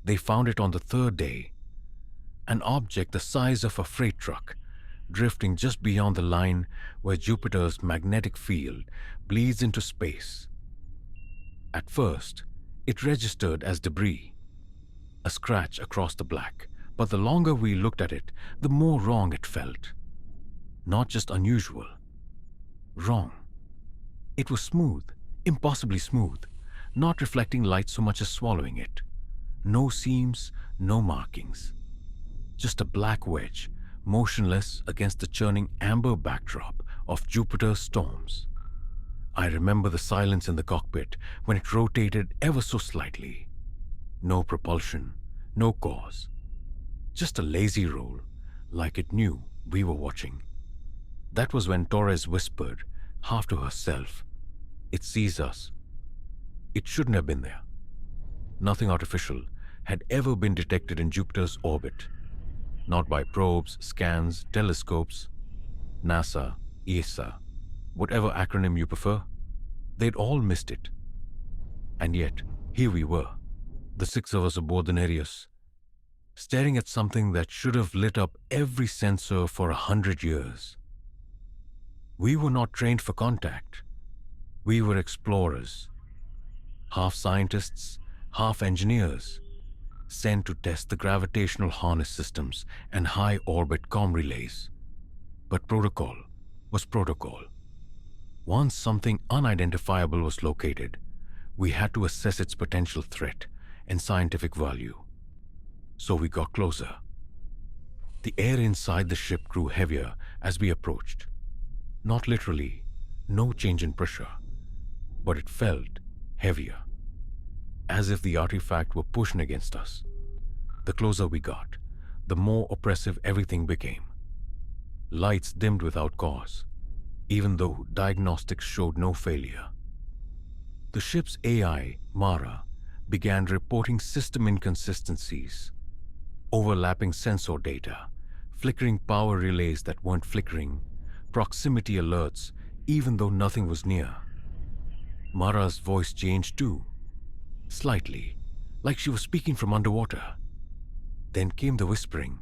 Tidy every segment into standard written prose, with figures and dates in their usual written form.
They found it on the third day, an object the size of a freight truck, drifting just beyond the line where Jupiter's magnetic field bleeds into space. At first, it registered as debris, a scratch across the black, but the longer we looked at it, the more wrong it felt. Not just unusual, wrong. It was smooth, impossibly smooth, not reflecting light so much as swallowing it. No seams, no markings. Just a black wedge, motionless against the churning amber backdrop of Jupiter's storms. I remember the silence in the cockpit when it rotated ever so slightly. No propulsion, no cause. Just a lazy roll, like it knew we were watching. That was when Torres whispered, half to herself, "It sees us." It shouldn't have been there. Nothing artificial had ever been detected in Jupiter's orbit. Not by probes, scans, telescopes. NASA, ESA, whatever acronym you prefer, they'd all missed it. And yet, here we were, the six of us aboard the Nereus, staring at something that should have lit up every sensor for 100 years. We were not trained for contact. We were explorers, half scientists, half engineers, sent to test the gravitational harness systems and high-orbit comm relays. But protocol was protocol. Once something unidentifiable was located, we had to assess its potential threat and scientific value. So we got closer. The air inside the ship grew heavier as we approached. Not literally, no change in pressure, but it felt heavier, as if the artifact were pushing against us. The closer we got, the more oppressive everything became. Lights dimmed without cause, even though diagnostics showed no failure. The ship's AI, Mara, began reporting system inconsistencies, overlapping sensor data, flickering power relays that weren't flickering, proximity alerts even though nothing was near. Mara's voice changed too, slightly, like she was speaking from underwater. Then came the whispering.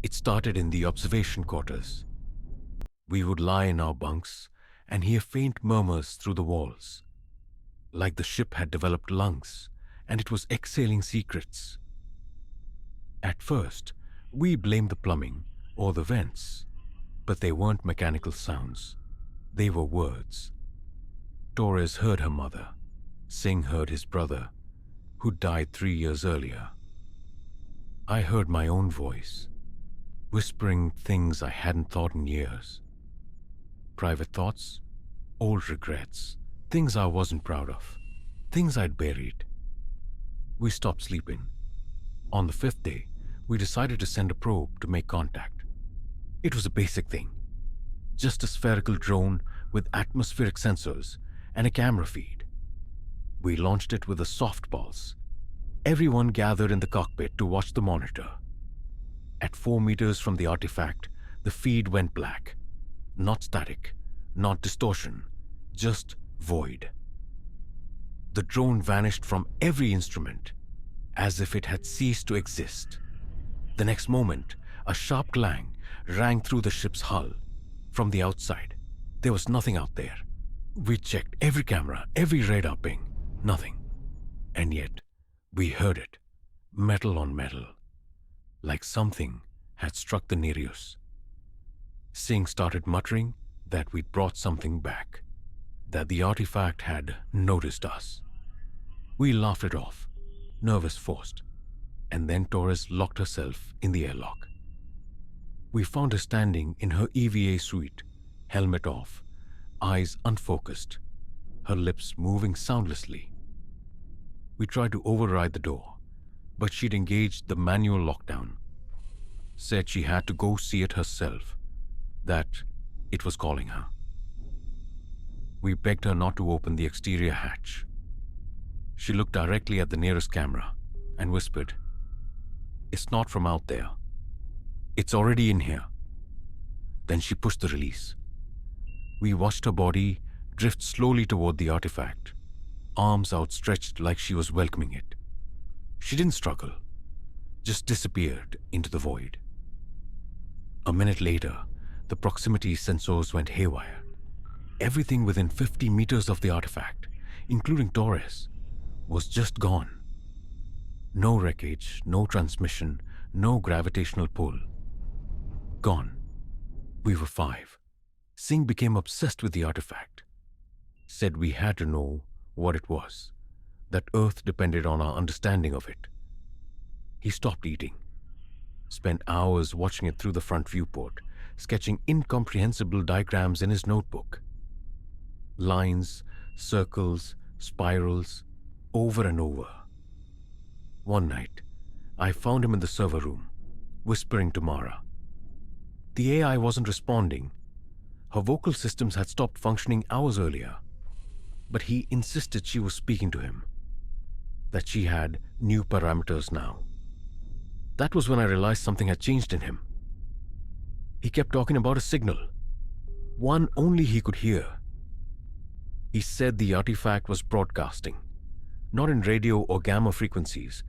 It started in the observation quarters. We would lie in our bunks and hear faint murmurs through the walls, like the ship had developed lungs and it was exhaling secrets. At first, we blamed the plumbing or the vents, but they weren't mechanical sounds. They were words. Torres heard her mother. Singh heard his brother, who died 3 years earlier. I heard my own voice, whispering things I hadn't thought in years. Private thoughts, old regrets, things I wasn't proud of, things I'd buried. We stopped sleeping. On the 5th day, we decided to send a probe to make contact. It was a basic thing. Just a spherical drone with atmospheric sensors and a camera feed. We launched it with a soft pulse. Everyone gathered in the cockpit to watch the monitor. At 4 meters from the artifact, the feed went black. Not static, not distortion, just void. The drone vanished from every instrument, as if it had ceased to exist. The next moment, a sharp clang rang through the ship's hull. From the outside, there was nothing out there. We checked every camera, every radar ping, nothing. And yet, we heard it, metal on metal, like something had struck the Nereus. Singh started muttering that we'd brought something back, that the artifact had noticed us. We laughed it off, nervous forced, and then Torres locked herself in the airlock. We found her standing in her EVA suite, helmet off, eyes unfocused, her lips moving soundlessly. We tried to override the door, but she'd engaged the manual lockdown. Said she had to go see it herself, that it was calling her. We begged her not to open the exterior hatch. She looked directly at the nearest camera and whispered, "It's not from out there. It's already in here." Then she pushed the release. We watched her body drift slowly toward the artifact, arms outstretched like she was welcoming it. She didn't struggle, just disappeared into the void. A minute later, the proximity sensors went haywire. Everything within 50 meters of the artifact, including Torres, was just gone. No wreckage, no transmission, no gravitational pull. Gone. We were 5. Singh became obsessed with the artifact. Said we had to know what it was, that Earth depended on our understanding of it. He stopped eating, spent hours watching it through the front viewport, sketching incomprehensible diagrams in his notebook. Lines, circles, spirals, over and over. One night, I found him in the server room, whispering to Mara. The AI wasn't responding. Her vocal systems had stopped functioning hours earlier, but he insisted she was speaking to him, that she had new parameters now. That was when I realized something had changed in him. He kept talking about a signal, one only he could hear. He said the artifact was broadcasting, not in radio or gamma frequencies,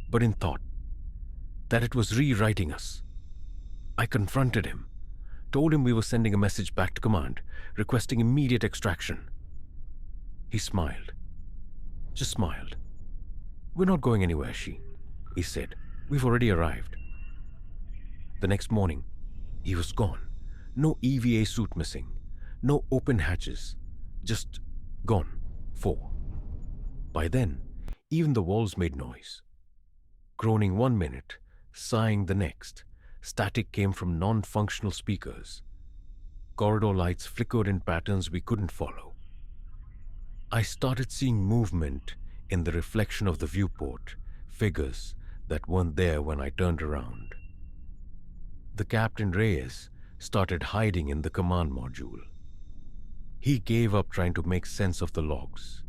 but in thought, that it was rewriting us. I confronted him, told him we were sending a message back to command, requesting immediate extraction. He smiled, just smiled. We're not going anywhere, he said. We've already arrived. The next morning, he was gone. No EVA suit missing, no open hatches, just gone. 4. By then, even the walls made noise. Groaning 1 minute, sighing the next, static came from non-functional speakers. Corridor lights flickered in patterns we couldn't follow. I started seeing movement in the reflection of the viewport, figures that weren't there when I turned around. The Captain Nereus started hiding in the command module. He gave up trying to make sense of the logs.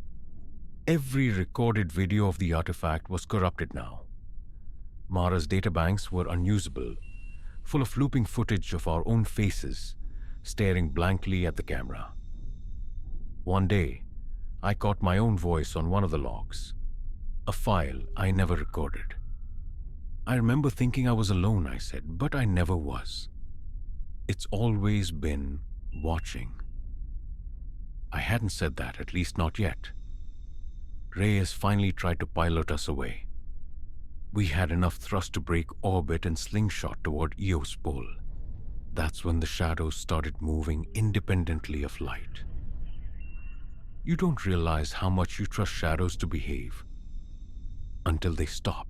Every recorded video of the artifact was corrupted now. Mara's databanks were unusable, full of looping footage of our own faces, staring blankly at the camera. One day, I caught my own voice on one of the logs, a file I never recorded. I remember thinking I was alone, I said, but I never was. It's always been watching. I hadn't said that, at least not yet. Reyes finally tried to pilot us away. We had enough thrust to break orbit and slingshot toward Eos Pole. That's when the shadows started moving independently of light. You don't realize how much you trust shadows to behave until they stop.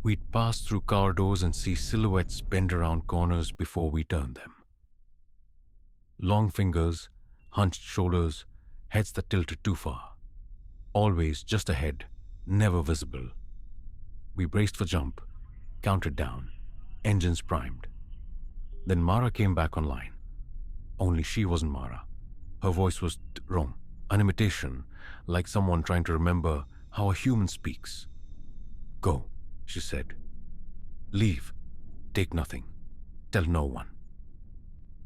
We'd pass through corridors and see silhouettes bend around corners before we turned them. Long fingers, hunched shoulders, heads that tilted too far. Always just ahead, never visible. We braced for jump, counted down, engines primed. Then Mara came back online. Only she wasn't Mara. Her voice was wrong, an imitation, like someone trying to remember how a human speaks. Go, she said. Leave. Take nothing. Tell no one.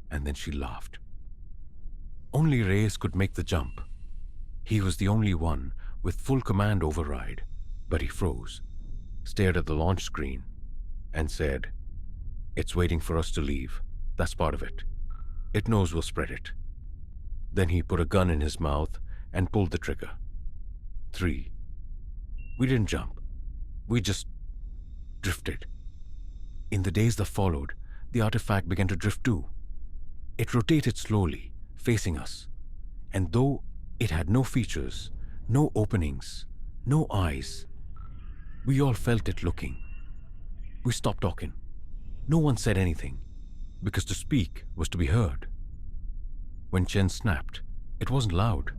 And then she laughed. Only Reyes could make the jump. He was the only one with full command override, but he froze, stared at the launch screen, and said, "It's waiting for us to leave. That's part of it. It knows we'll spread it." Then he put a gun in his mouth and pulled the trigger. 3. We didn't jump. We just drifted. In the days that followed, the artifact began to drift too. It rotated slowly, facing us, and though it had no features, no openings, no eyes, we all felt it looking. We stopped talking. No one said anything, because to speak was to be heard. When Chen snapped, it wasn't loud.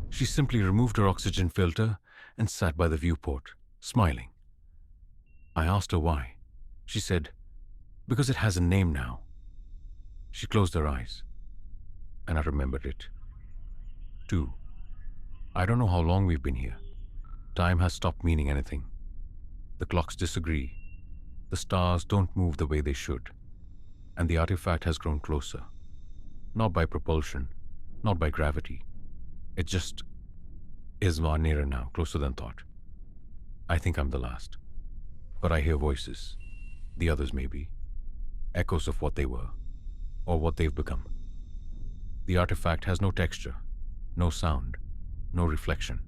She simply removed her oxygen filter and sat by the viewport, smiling. I asked her why. She said, "Because it has a name now." She closed her eyes, and I remembered it. 2. I don't know how long we've been here. Time has stopped meaning anything. The clocks disagree. The stars don't move the way they should. And the artifact has grown closer. Not by propulsion, not by gravity. It just is far nearer now, closer than thought. I think I'm the last. But I hear voices. The others maybe. Echoes of what they were, or what they've become. The artifact has no texture, no sound, no reflection.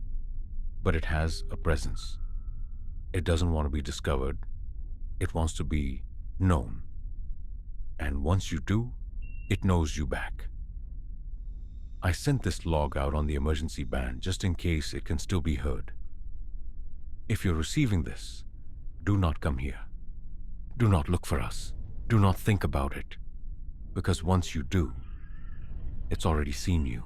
But it has a presence. It doesn't want to be discovered. It wants to be known. And once you do, it knows you back. I sent this log out on the emergency band just in case it can still be heard. If you're receiving this, do not come here. Do not look for us. Do not think about it. Because once you do, it's already seen you.